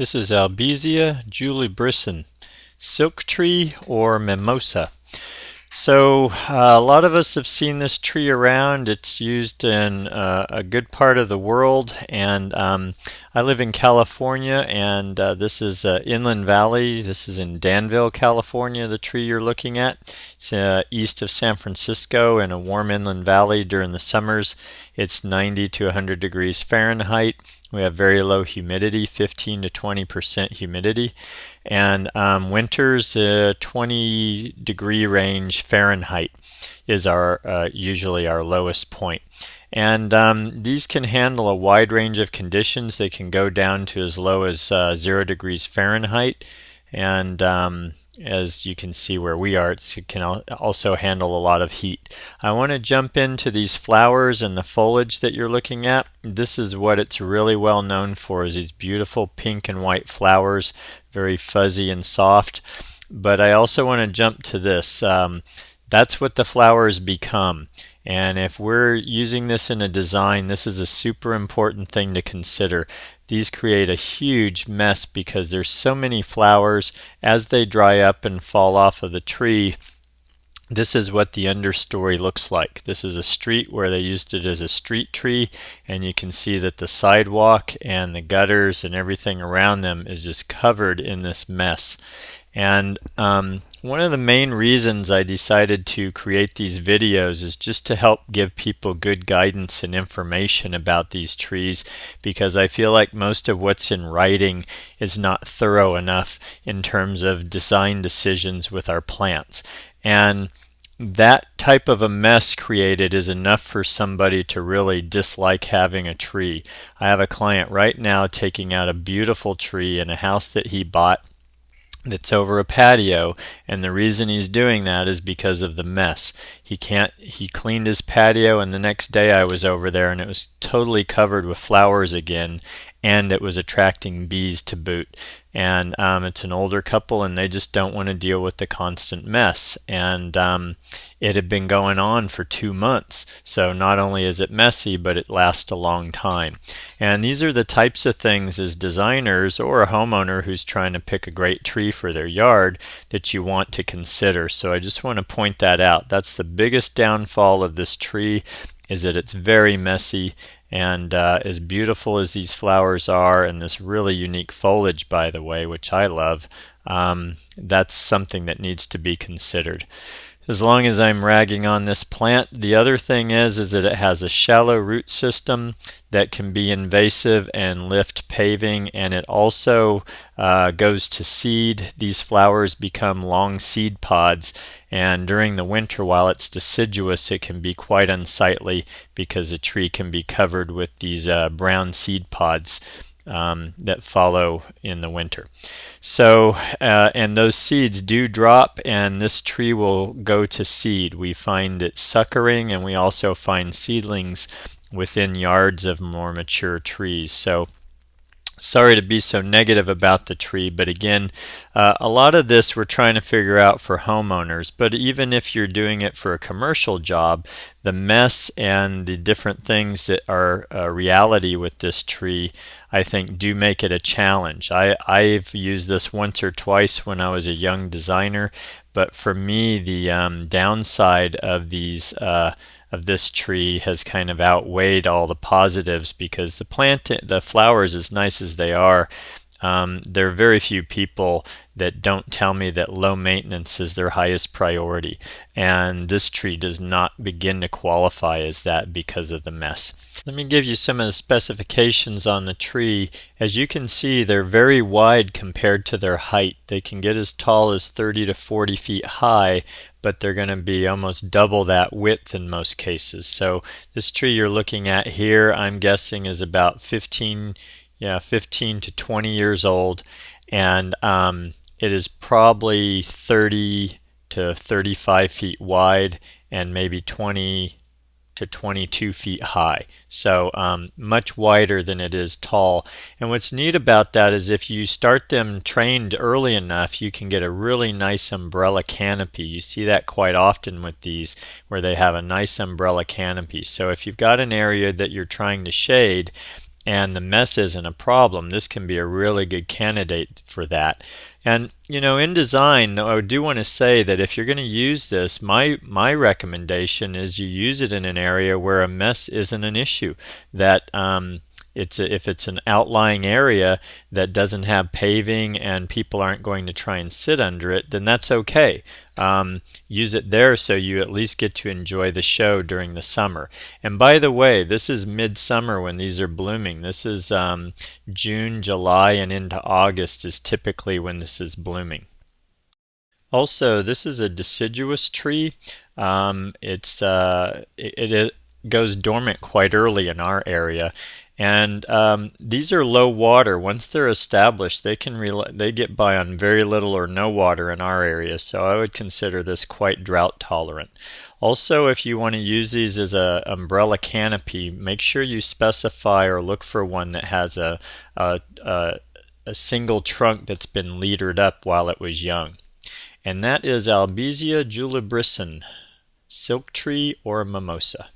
This is Albizia julibrissin, silk tree or mimosa. So a lot of us have seen this tree around. It's used in a good part of the world, and I live in California, and this is Inland Valley. This is in Danville, California, the tree you're looking at. It's east of San Francisco in a warm inland valley during the summers. It's 90 to 100 degrees Fahrenheit. We have very low humidity, 15 to 20% humidity, and winters 20-degree range Fahrenheit is our usually our lowest point. And these can handle a wide range of conditions. They can go down to as low as 0 degrees Fahrenheit, and as you can see where we are, it can also handle a lot of heat. I want to jump into these flowers and the foliage that you're looking at. This is what it's really well known for, is these beautiful pink and white flowers, very fuzzy and soft. But I also want to jump to this. That's what the flowers become. And if we're using this in a design, this is a super important thing to consider. These create a huge mess because there's so many flowers. As they dry up and fall off of the tree, this is what the understory looks like. This is a street where they used it as a street tree, and you can see that the sidewalk and the gutters and everything around them is just covered in this mess. And one of the main reasons I decided to create these videos is just to help give people good guidance and information about these trees, because I feel like most of what's in writing is not thorough enough in terms of design decisions with our plants. And that type of a mess created is enough for somebody to really dislike having a tree. I have a client right now taking out a beautiful tree in a house that he bought that's over a patio, and the reason he's doing that is because of the mess. He cleaned his patio, and the next day I was over there and it was totally covered with flowers again, and it was attracting bees to boot. And it's an older couple, and they just don't want to deal with the constant mess. And it had been going on for 2 months. So not only is it messy, but it lasts a long time. And these are the types of things as designers or a homeowner who's trying to pick a great tree for their yard that you want to consider. So I just want to point that out. That's the biggest downfall of this tree, is that it's very messy. And as beautiful as these flowers are, and this really unique foliage, by the way, which I love, that's something that needs to be considered. As long as I'm ragging on this plant, the other thing is that it has a shallow root system that can be invasive and lift paving, and it also goes to seed. These flowers become long seed pods, and during the winter, while it's deciduous, it can be quite unsightly because the tree can be covered with these brown seed pods that follow in the winter. So, and those seeds do drop, and this tree will go to seed. We find it suckering, and we also find seedlings within yards of more mature trees. So, sorry to be so negative about the tree, but again, a lot of this we're trying to figure out for homeowners. But even if you're doing it for a commercial job, the mess and the different things that are a reality with this tree, I think, do make it a challenge. I've used this once or twice when I was a young designer, but for me, the downside of these of this tree has kind of outweighed all the positives, because the flowers, as nice as they are, there are very few people that don't tell me that low maintenance is their highest priority, and this tree does not begin to qualify as that because of the mess. Let me give you some of the specifications on the tree. As you can see, they're very wide compared to their height. They can get as tall as 30 to 40 feet high, but they're going to be almost double that width in most cases. So this tree you're looking at here, I'm guessing, is about 15 to 20 years old, and it is probably 30 to 35 feet wide and maybe 20 to 22 feet high. So much wider than it is tall. And what's neat about that is if you start them trained early enough, you can get a really nice umbrella canopy. You see that quite often with these, where they have a nice umbrella canopy. So if you've got an area that you're trying to shade, and the mess isn't a problem, this can be a really good candidate for that. And in design, I do want to say that if you're going to use this, my recommendation is you use it in an area where a mess isn't an issue. That if it's an outlying area that doesn't have paving and people aren't going to try and sit under it, then that's okay. Use it there so you at least get to enjoy the show during the summer. And by the way, this is midsummer when these are blooming. This is June, July, and into August is typically when this is blooming. Also, this is a deciduous tree. It goes dormant quite early in our area, and these are low water. Once they're established, they get by on very little or no water in our area. So I would consider this quite drought tolerant. Also, if you want to use these as a umbrella canopy, make sure you specify or look for one that has a single trunk that's been leadered up while it was young. And that is Albizia julibrissin, silk tree or mimosa.